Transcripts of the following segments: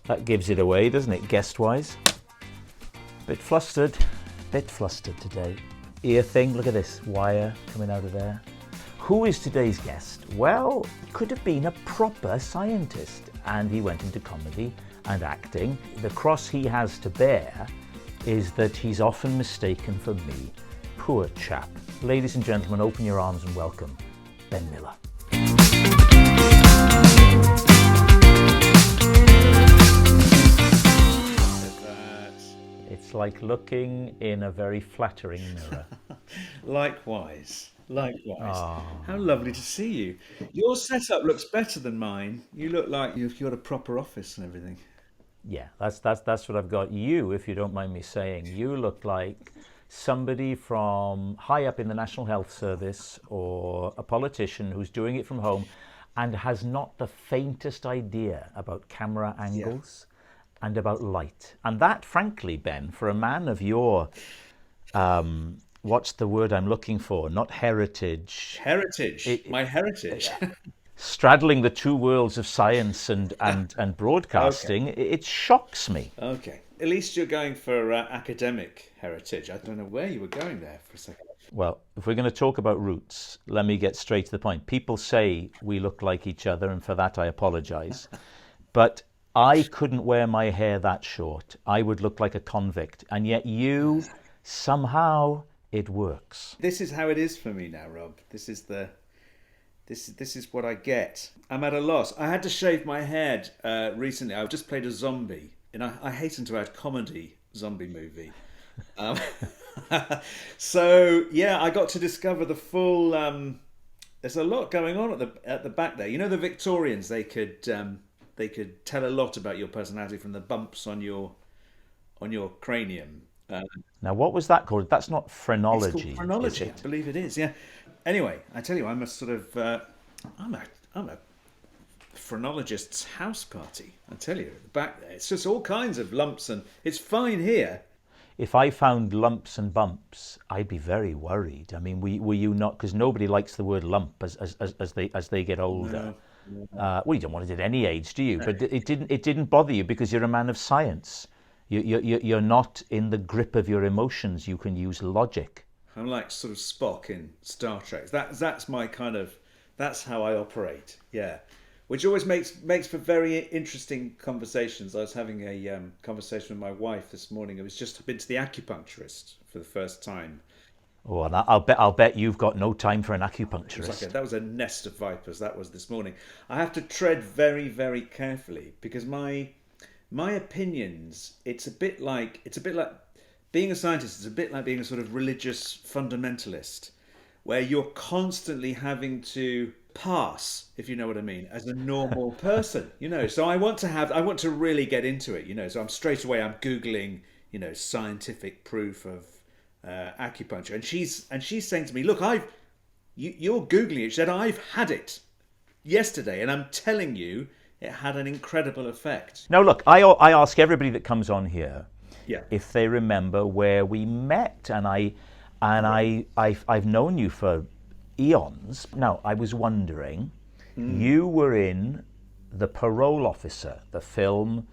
That gives it away, doesn't it, guest-wise? Bit flustered today. Ear thing, look at this wire coming out of there. Who is today's guest? Well, he could have been a proper scientist, and he went into comedy and acting. The cross he has to bear is that he's often mistaken for me. Poor chap. Ladies and gentlemen, open your arms and welcome Ben Miller. It's like looking in a very flattering mirror. Likewise. Oh. How lovely to see you. Your setup looks better than mine. You look like you've got a proper office and everything. Yeah, that's what I've got. You, if you don't mind me saying, you look like somebody from high up in the National Health Service or a politician who's doing it from home and has not the faintest idea about camera angles and about light. And that, frankly, Ben, for a man of your, what's the word I'm looking for? Not heritage. My heritage. Straddling the two worlds of science and broadcasting, it shocks me. Okay. At least you're going for academic heritage. I don't know where you were going there for a second. Well, if we're going to talk about roots, let me get straight to the point. People say we look like each other, and for that I apologize. But I couldn't wear my hair that short. I would look like a convict. And yet you, somehow, it works. This is how it is for me now, Rob. This is what I get. I'm at a loss. I had to shave my head recently. I just played a zombie, and I hasten to add comedy zombie movie. So yeah, I got to discover the full. There's a lot going on at the back there. You know, the Victorians, they could tell a lot about your personality from the bumps on your cranium. Now, what was that called? That's not It's phrenology, called is phrenology, I it? believe it is. Yeah. Anyway, I tell you, I'm a sort of I'm a phrenologist's house party. I tell you, at the back there, it's just all kinds of lumps, and it's fine here. If I found lumps and bumps, I'd be very worried. I mean, were you not? Because nobody likes the word lump as they get older. Well, you don't want it at any age, do you? But it didn't bother you because you're a man of science. You're not in the grip of your emotions. You can use logic. I'm like sort of Spock in Star Trek. That's my kind of that's how I operate. Yeah, which always makes for very interesting conversations. I was having a conversation with my wife this morning. I was just been to the acupuncturist for the first time. Oh, and I'll bet you've got no time for an It was like acupuncturist. that was a nest of vipers. That was this morning. I have to tread very, very carefully because my opinions. It's a bit like being a scientist. It's a bit like being a sort of religious fundamentalist, where you're constantly having to pass, if you know what I mean, as a normal person. So I want to really get into it. So I'm googling, scientific proof of acupuncture, and she's saying to me, look, you're googling it. She said, I've had it yesterday, and I'm telling you, it had an incredible effect. Now, look, I ask everybody that comes on here Yeah. if they remember where we met, and I've known you for eons. Now, I was wondering, you were in The Parole Officer, the film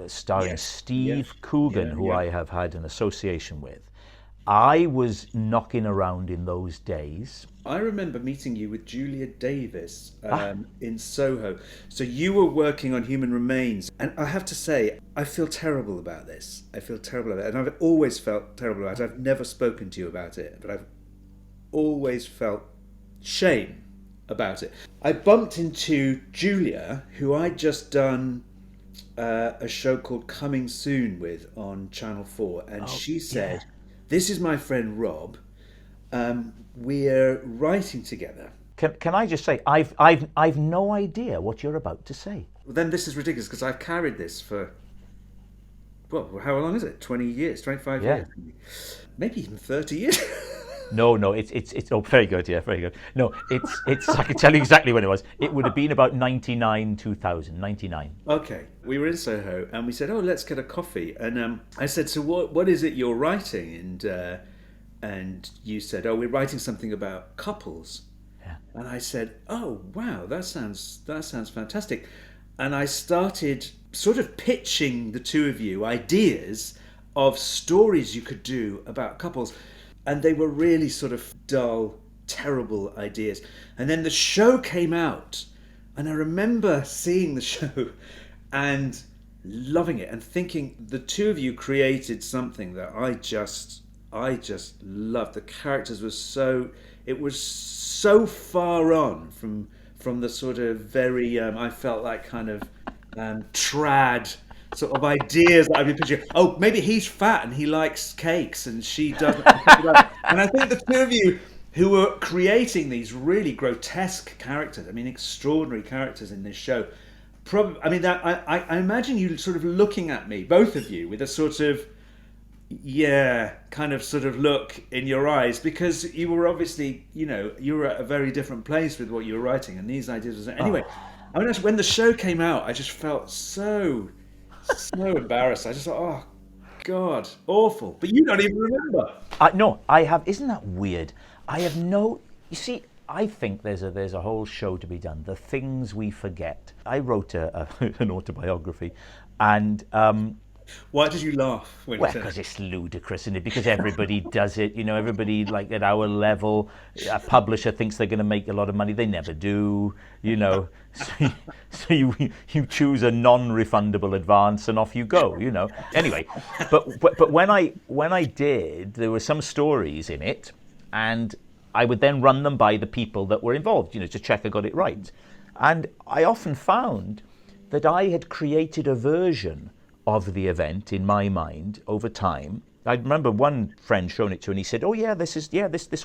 starring Yes. Steve Yes. Coogan, Yeah. who Yeah. I have had an association with. I was knocking around in those days. I remember meeting you with Julia Davis in Soho. So you were working on human remains. And I have to say, I feel terrible about this. I feel terrible about it. And I've always felt terrible about it. I've never spoken to you about it, but I've always felt shame about it. I bumped into Julia, who I'd just done a show called Coming Soon with on Channel 4. And she Yeah. said, this is my friend Rob. We're writing together. Can I just say, I've no idea what you're about to say. Well, then this is ridiculous because I've carried this for, well, how long is it? 20 years, 25 Yeah. years, maybe even 30 years. No, it's oh, very good, yeah, very good. No, it's I can tell you exactly when it was. It would have been about 99, 2000, 99. Okay, we were in Soho and we said, oh, let's get a coffee. And I said, so what is it you're writing? And you said, oh, we're writing something about couples. Yeah. And I said, oh, wow, that sounds fantastic. And I started sort of pitching the two of you ideas of stories you could do about couples, and they were really sort of dull, terrible ideas. And then the show came out, and I remember seeing the show and loving it and thinking the two of you created something that I just loved. The characters were it was so far on from the sort of very I felt like kind of trad sort of ideas that I've been picturing. Oh, maybe he's fat and he likes cakes and she doesn't. And I think the two of you who were creating these really grotesque characters, I mean, extraordinary characters in this show. Probably, I mean, that I imagine you sort of looking at me, both of you, with a sort of kind of sort of look in your eyes, because you were obviously, you were at a very different place with what you were writing, and these ideas was anyway. I mean, when the show came out, I just felt so embarrassed. I just thought, oh God, awful. But you don't even remember. No, I have. Isn't that weird? I have no. You see, I think there's a whole show to be done. The things we forget. I wrote an autobiography, and why did you laugh when you said it? Because it's ludicrous, isn't it? Because everybody does it. Everybody, like, at our level, a publisher thinks they're going to make a lot of money. They never do. So you choose a non-refundable advance and off you go. Anyway, but when I did, there were some stories in it, and I would then run them by the people that were involved, to check I got it right. And I often found that I had created a version of the event in my mind over time. I remember one friend showing it to, and he said, "Oh yeah, this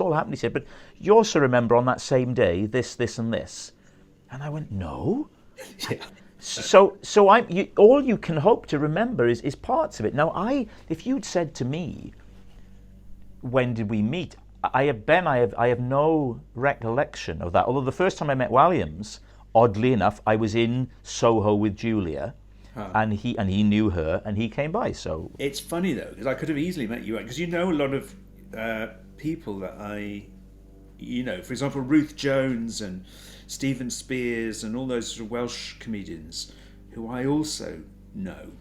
all happened." He said, "But you also remember on that same day this, and this." And I went, "No." Yeah. So all you can hope to remember is parts of it. Now, if you'd said to me, "When did we meet?" I have no recollection of that. Although the first time I met Williams, oddly enough, I was in Soho with Julia. And he knew her, and he came by. So it's funny though, because I could have easily met you, because a lot of people that for example, Ruth Jones and Stephen Spears and all those sort of Welsh comedians who I also know.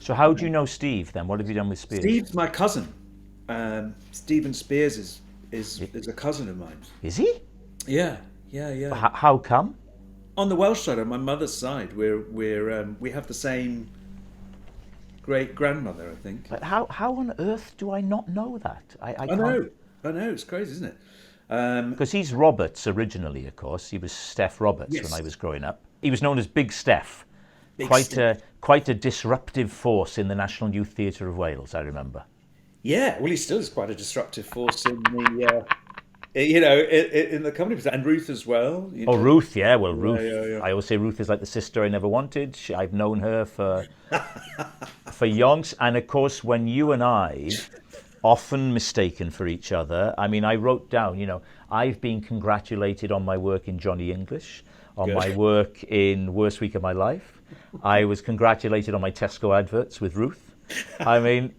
So how do you know Steve then? What have you done with Spears? Steve's my cousin. Stephen Spears is a cousin of mine. Is he? Yeah. How come? On the Welsh side, on my mother's side, we have the same great grandmother, I think. But how on earth do I not know that? I know, it's crazy, isn't it? Because he's Roberts originally, of course. He was Steph Roberts. Yes. When I was growing up. He was known as Big Steph. Quite a disruptive force in the National Youth Theatre of Wales, I remember. Yeah, well, he still is quite a disruptive force in the. In the company, and Ruth as well. Ruth, yeah. Well, Ruth. Yeah. I always say Ruth is like the sister I never wanted. I've known her for yonks, and of course, when you and I, often mistaken for each other. I mean, I wrote down. I've been congratulated on my work in Johnny English, on my work in Worst Week of My Life. I was congratulated on my Tesco adverts with Ruth. I mean,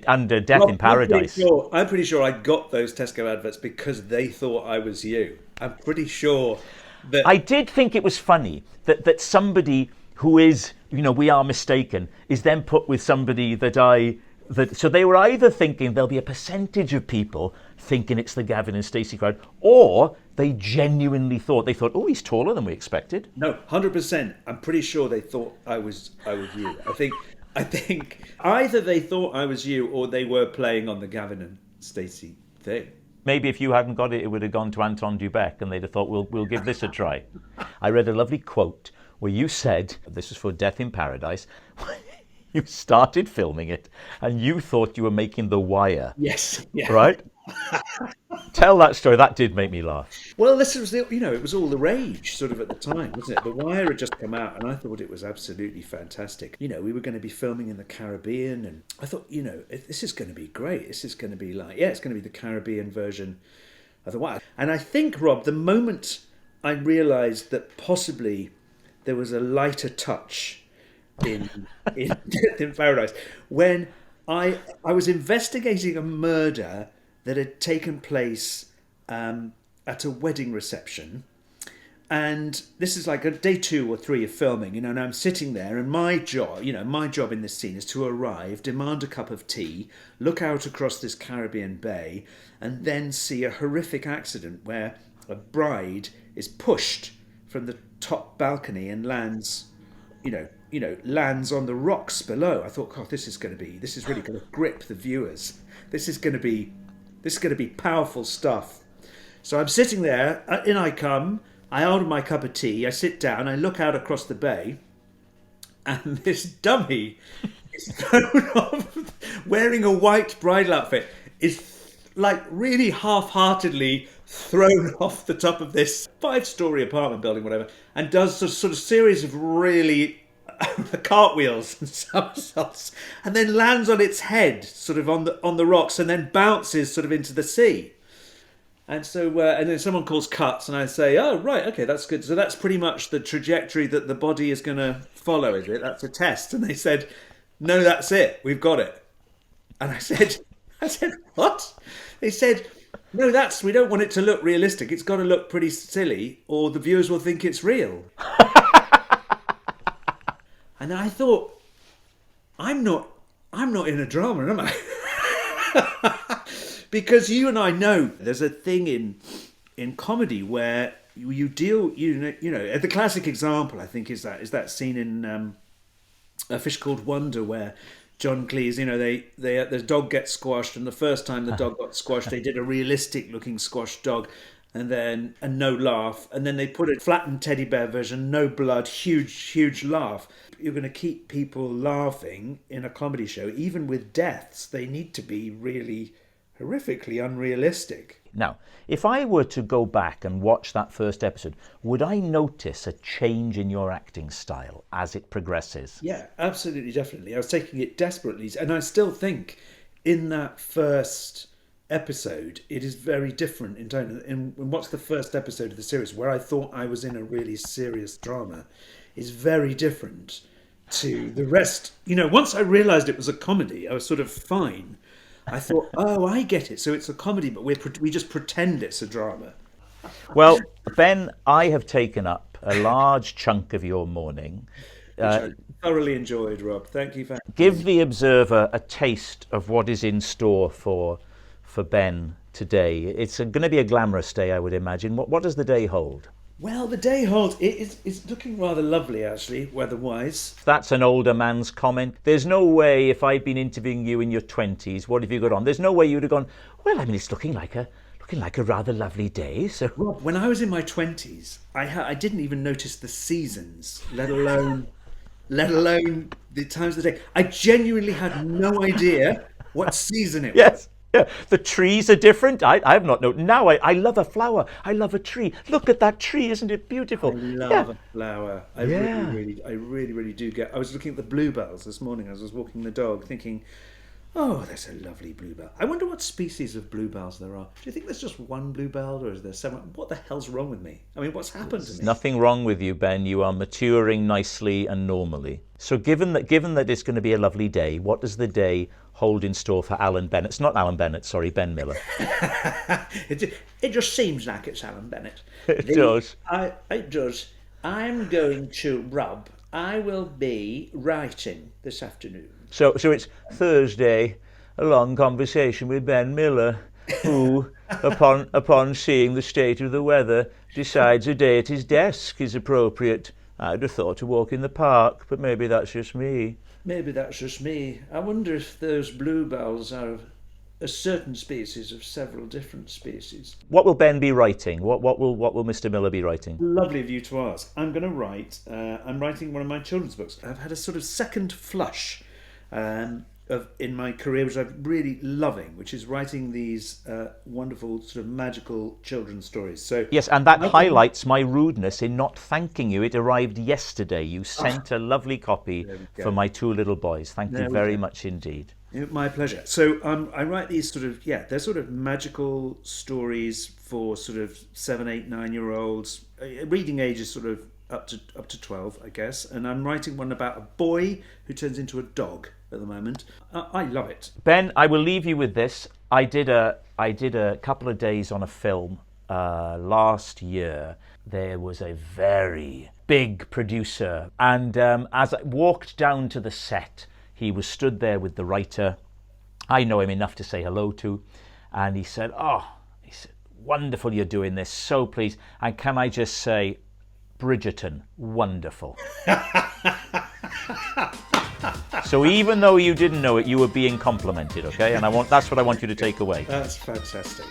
under Death in Paradise. I'm pretty sure I got those Tesco adverts because they thought I was you. I'm pretty sure that I did think it was funny that somebody who is, we are mistaken, is then put with somebody so they were either thinking there'll be a percentage of people thinking it's the Gavin and Stacey crowd, or they genuinely thought, oh, he's taller than we expected. No, 100%. I'm pretty sure they thought I was you. I think either they thought I was you or they were playing on the Gavin and Stacey thing. Maybe if you hadn't got it, it would have gone to Anton Dubek and they'd have thought, we'll give this a try. I read a lovely quote where you said, this was for Death in Paradise, you started filming it and you thought you were making The Wire. Yes. Yeah. Right? Tell that story. That did make me laugh. Well, this was it was all the rage sort of at the time, wasn't it? The Wire had just come out and I thought it was absolutely fantastic. We were going to be filming in the Caribbean and I thought, this is going to be great. This is going to be it's going to be the Caribbean version of The Wire. And I think, Rob, the moment I realised that possibly there was a lighter touch in Death in Paradise, when I was investigating a murder that had taken place at a wedding reception And this is like a day 2 or 3 of filming, and I'm sitting there, and my job in this scene is to arrive, demand a cup of tea, look out across this Caribbean bay, and then see a horrific accident where a bride is pushed from the top balcony and lands, lands on the rocks below. I thought, God, this is really going to grip the viewers. This is going to be powerful stuff. So I'm sitting there, in I come. I order my cup of tea, I sit down, I look out across the bay, and this dummy is thrown off, wearing a white bridal outfit, is like really half-heartedly thrown off the top of this 5-story apartment building, whatever, and does a sort of series of really cartwheels and somersaults, and then lands on its head, sort of on the rocks, and then bounces sort of into the sea. And so, and then someone calls cuts, and I say, "Oh, right, okay, that's good. So that's pretty much the trajectory that the body is going to follow, is it? That's a test." And they said, "No, that's it. We've got it." And I said, "What?" They said, "No, we don't want it to look realistic. It's got to look pretty silly, or the viewers will think it's real." And I thought, I'm not in a drama, am I? Because you and I know there's a thing in comedy where you deal, the classic example, I think, is that scene in A Fish Called Wonder, where John Cleese, the dog gets squashed, and the first time the dog got squashed, they did a realistic looking squashed dog, and no laugh, and then they put a flattened teddy bear version, no blood, huge laugh. You're going to keep people laughing in a comedy show, even with deaths. They need to be really horrifically unrealistic. Now, if I were to go back and watch that first episode, would I notice a change in your acting style as it progresses? Yeah, absolutely, definitely. I was taking it desperately, and I still think in that first episode it is very different in tone. And what's the first episode of the series, where I thought I was in a really serious drama, is very different to the rest. Once I realised it was a comedy, I was sort of fine. I thought, oh, I get it. So it's a comedy, but we just pretend it's a drama. Well, Ben, I have taken up a large chunk of your morning. Which I thoroughly enjoyed, Rob. Thank you for Give the observer a taste of what is in store for Ben today. It's going to be a glamorous day, I would imagine. What does the day hold? Well, the day holds. It's looking rather lovely, actually, weather-wise. That's an older man's comment. There's no way, if I'd been interviewing you in your 20s, what have you got on? There's no way you would have gone, well, I mean, it's looking like a rather lovely day. So, Rob, when I was in my 20s, I didn't even notice the seasons, let alone the times of the day. I genuinely had no idea what season it was. yes. Yeah, the trees are different. I have not known. Now I love a flower. I love a tree. Look at that tree, isn't it beautiful? I love a flower. I really do get. I was looking at the bluebells this morning as I was walking the dog, thinking, oh, there's a lovely bluebell. I wonder what species of bluebells there are. Do you think there's just one bluebell, or is there seven? What the hell's wrong with me? I mean, what's happened to me? Nothing wrong with you, Ben. You are maturing nicely and normally. So given that it's going to be a lovely day, what does the day hold in store for Alan Bennett? It's not Alan Bennett, sorry, Ben Miller. It just seems like it's Alan Bennett. It does. It does. I'm going to, Rob, I will be writing this afternoon. So it's Thursday, a long conversation with Ben Miller, who, upon seeing the state of the weather, decides a day at his desk is appropriate. I'd have thought to walk in the park, but maybe that's just me. Maybe that's just me. I wonder if those bluebells are a certain species of several different species. What will Ben be writing? What will Mr. Miller be writing? Lovely of you to ask. I'm going to write. I'm writing one of my children's books. I've had a sort of second flush in my career, which I'm really loving, which is writing these wonderful sort of magical children's stories. So yes, and that highlights my rudeness in not thanking you. It arrived yesterday. You sent a lovely copy for my two little boys. Thank you very much indeed. My pleasure. So I write these sort of, they're sort of magical stories for sort of 7, 8, 9-year-olds. Reading age is sort of up to 12, I guess. And I'm writing one about a boy who turns into a dog at the moment. I love it. Ben, I will leave you with this. I did a couple of days on a film last year, there was a very big producer. And as I walked down to the set, he was stood there with the writer. I know him enough to say hello to. And he said, wonderful you're doing this, so pleased. And can I just say, Bridgerton, wonderful. So even though you didn't know it, you were being complimented, okay? And that's what I want you to take away. That's fantastic.